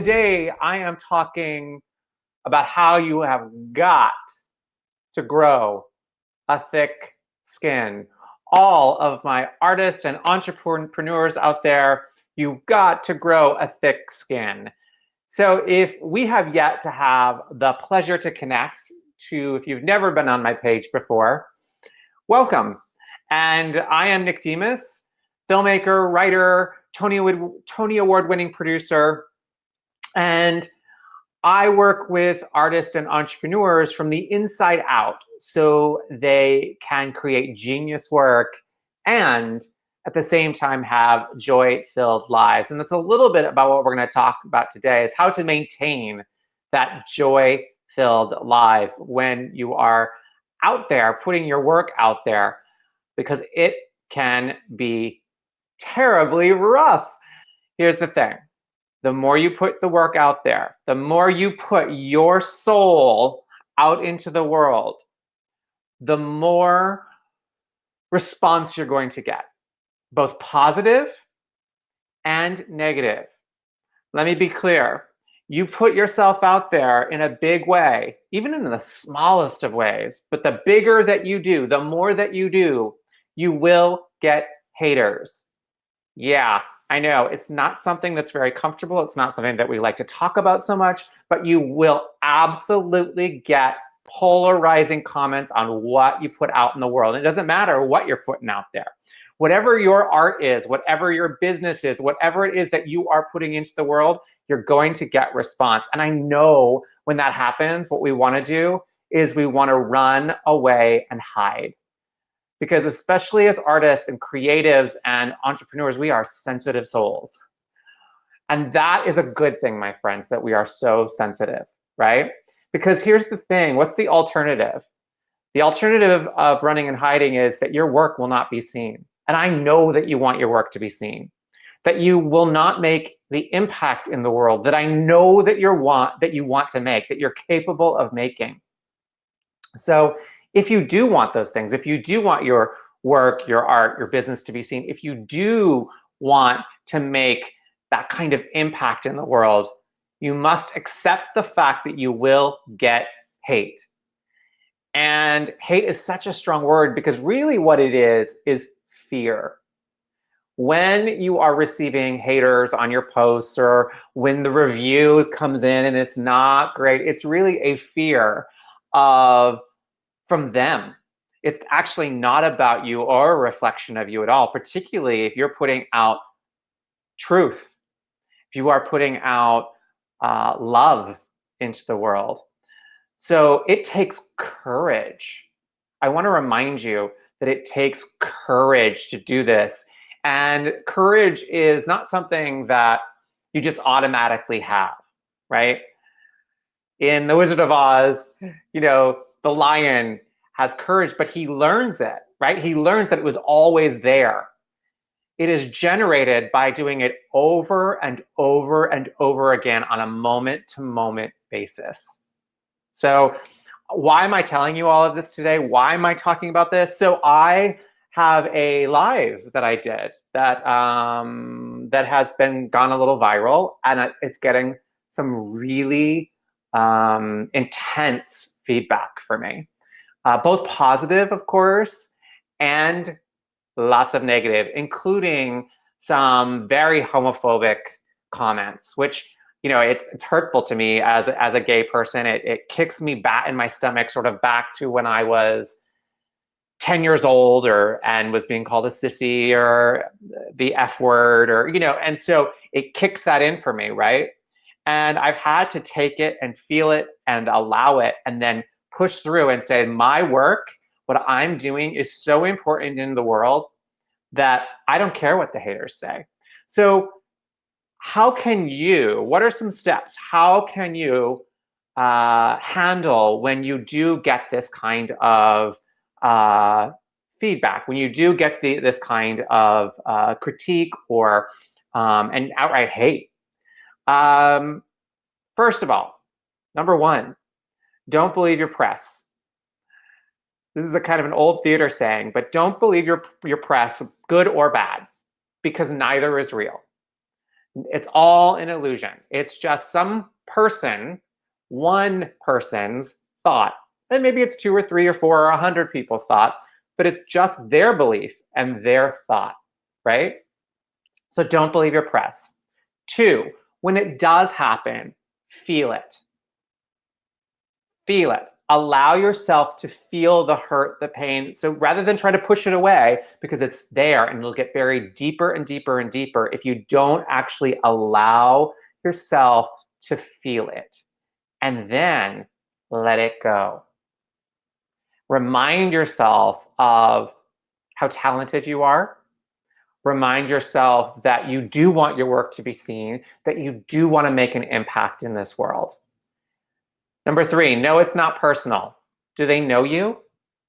today I am talking about how you have got to grow a thick skin. All of my artists and entrepreneurs out there, you've got to grow a thick skin. So if we have yet to have the pleasure to connect if you've never been on my page before, welcome. And I am Nick Demas, filmmaker, writer, Tony Award-winning producer, and I work with artists and entrepreneurs from the inside out so they can create genius work and at the same time have joy-filled lives. And that's a little bit about what we're going to talk about today, is how to maintain that joy-filled life when you are out there putting your work out there, because it can be terribly rough. Here's the thing. The more you put the work out there, the more you put your soul out into the world, the more response you're going to get, both positive and negative. Let me be clear. You put yourself out there in a big way, even in the smallest of ways, but the bigger that you do, the more that you do, you will get haters. Yeah, I know it's not something that's very comfortable. It's not something that we like to talk about so much, but you will absolutely get polarizing comments on what you put out in the world. It doesn't matter what you're putting out there. Whatever your art is, whatever your business is, whatever it is that you are putting into the world, you're going to get response. And I know when that happens, what we want to do is we want to run away and hide. Because especially as artists and creatives and entrepreneurs, we are sensitive souls. And that is a good thing, my friends, that we are so sensitive, right? Because here's the thing, what's the alternative? The alternative of running and hiding is that your work will not be seen. And I know that you want your work to be seen, that you will not make the impact in the world that I know that you want to make, that you're capable of making. So if you do want those things, if you do want your work, your art, your business to be seen, if you do want to make that kind of impact in the world, you must accept the fact that you will get hate. And hate is such a strong word because really what it is fear. When you are receiving haters on your posts or when the review comes in and it's not great, it's really a fear from them. It's actually not about you or a reflection of you at all, particularly if you're putting out truth, if you are putting out love into the world. So it takes courage. I want to remind you that it takes courage to do this. And courage is not something that you just automatically have, right? In The Wizard of Oz, the lion has courage, but he learns it, right? He learns that it was always there. It is generated by doing it over and over and over again on a moment-to-moment basis. So why am I telling you all of this today? Why am I talking about this? So I have a live that I did that has gone a little viral, and it's getting some really intense feedback for me, both positive, of course, and lots of negative, including some very homophobic comments, which it's hurtful to me as a gay person. It kicks me back in my stomach, sort of back to when I was 10 years old and was being called a sissy or the F word and so it kicks that in for me, right? And I've had to take it and feel it and allow it and then push through and say, my work, what I'm doing is so important in the world that I don't care what the haters say. So what are some steps? How can you handle when you do get this kind of feedback, when you do get this kind of critique or and outright hate? First of all, number one, don't believe your press. This is a kind of an old theater saying, but don't believe your press, good or bad, because neither is real. It's all an illusion. It's just some person, one person's thought. And maybe it's 2 or 3 or 4 or 100 people's thoughts, but it's just their belief and their thought, right? So don't believe your press. 2, when it does happen, feel it. Feel it. Allow yourself to feel the hurt, the pain. So rather than try to push it away, because it's there and it'll get buried deeper and deeper and deeper if you don't actually allow yourself to feel it and then let it go. Remind yourself of how talented you are. Remind yourself that you do want your work to be seen, that you do want to make an impact in this world. Number 3, no, it's not personal. Do they know you?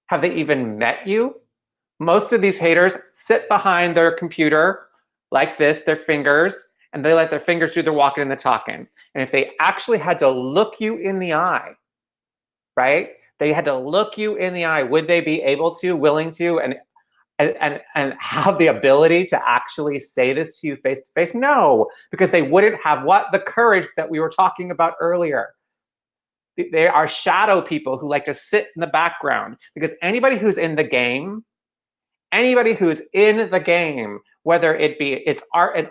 Have they even met you? Most of these haters sit behind their computer like this, their fingers, and they let their fingers do the walking and the talking. And if they actually had to look you in the eye, right? They had to look you in the eye. Would they be able to, willing to, and have the ability to actually say this to you face to face? No, because they wouldn't have what? The courage that we were talking about earlier. They are shadow people who like to sit in the background, because anybody who's in the game, whether it be it's art,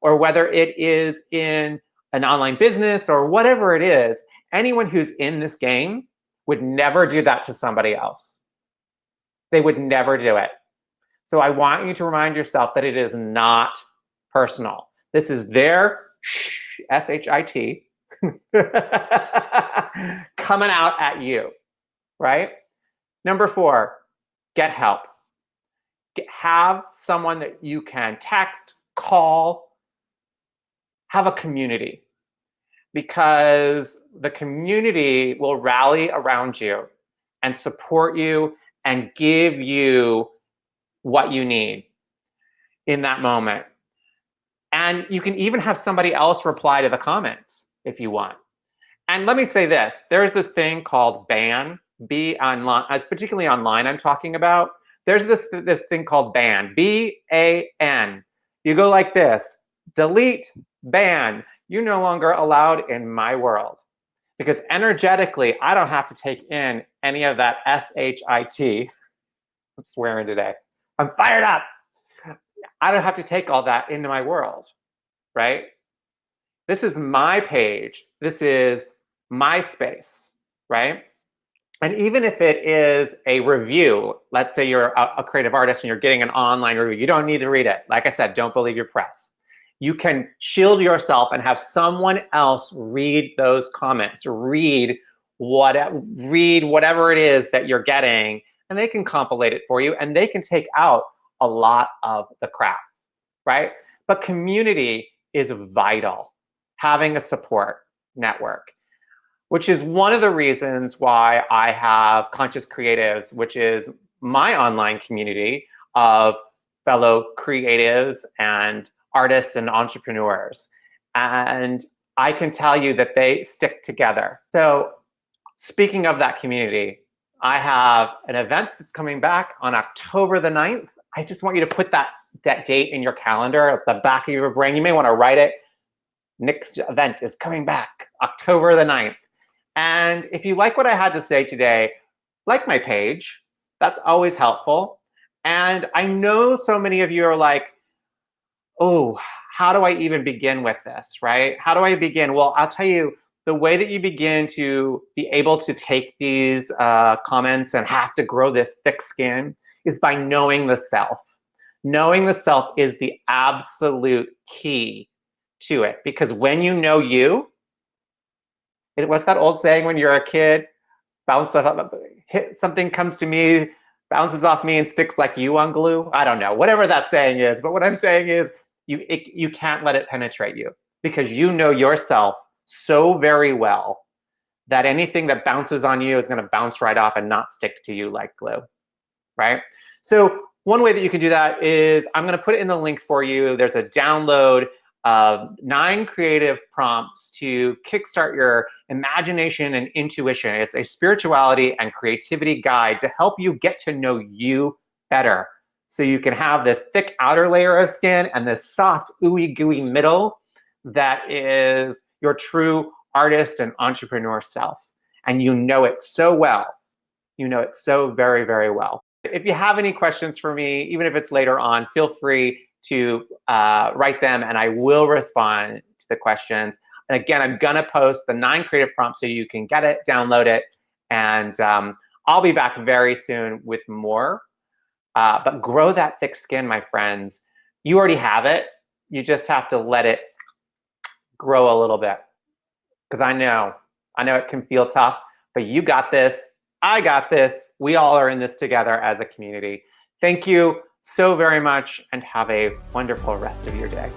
or whether it is in an online business or whatever it is, anyone who's in this game would never do that to somebody else. They would never do it. So I want you to remind yourself that it is not personal. This is their S-H-I-T coming out at you, right? Number 4, get help. Have someone that you can text, call, have a community, because the community will rally around you and support you and give you what you need in that moment. And you can even have somebody else reply to the comments if you want. And let me say this, there's this thing called ban, online, particularly online I'm talking about. There's this thing called ban, B-A-N. You go like this, delete, ban. You're no longer allowed in my world. Because energetically, I don't have to take in any of that S-H-I-T. I'm swearing today. I'm fired up. I don't have to take all that into my world, right? This is my page. This is my space, right? And even if it is a review, let's say you're a creative artist and you're getting an online review, you don't need to read it. Like I said, don't believe your press. You can shield yourself and have someone else read those comments, read whatever it is that you're getting, and they can compilate it for you, and they can take out a lot of the crap, right? But community is vital, having a support network, which is one of the reasons why I have Conscious Creatives, which is my online community of fellow creatives and artists and entrepreneurs. And I can tell you that they stick together. So speaking of that community, I have an event that's coming back on October the 9th. I just want you to put that date in your calendar at the back of your brain. You may want to write it. Nick's event is coming back October the 9th. And if you like what I had to say today, like my page. That's always helpful. And I know so many of you are like, oh, how do I even begin with this, right? How do I begin? Well, I'll tell you, the way that you begin to be able to take these comments and have to grow this thick skin is by knowing the self. Knowing the self is the absolute key to it, because when you know you, what's that old saying when you're a kid? Something comes to me, bounces off me and sticks like you on glue. I don't know, whatever that saying is. But what I'm saying is you can't let it penetrate you, because you know yourself so very well that anything that bounces on you is going to bounce right off and not stick to you like glue, right? So one way that you can do that is, I'm going to put it in the link for you. There's a download of 9 creative prompts to kickstart your imagination and intuition. It's a spirituality and creativity guide to help you get to know you better, so you can have this thick outer layer of skin and this soft, ooey gooey middle that is your true artist and entrepreneur self. And you know it so well. You know it so very, very well. If you have any questions for me, even if it's later on, feel free to write them and I will respond to the questions. And again, I'm gonna post the 9 creative prompts so you can get it, download it, and I'll be back very soon with more. But grow that thick skin, my friends. You already have it. You just have to let it grow a little bit. Because I know it can feel tough, but you got this. I got this. We all are in this together as a community. Thank you so very much and have a wonderful rest of your day.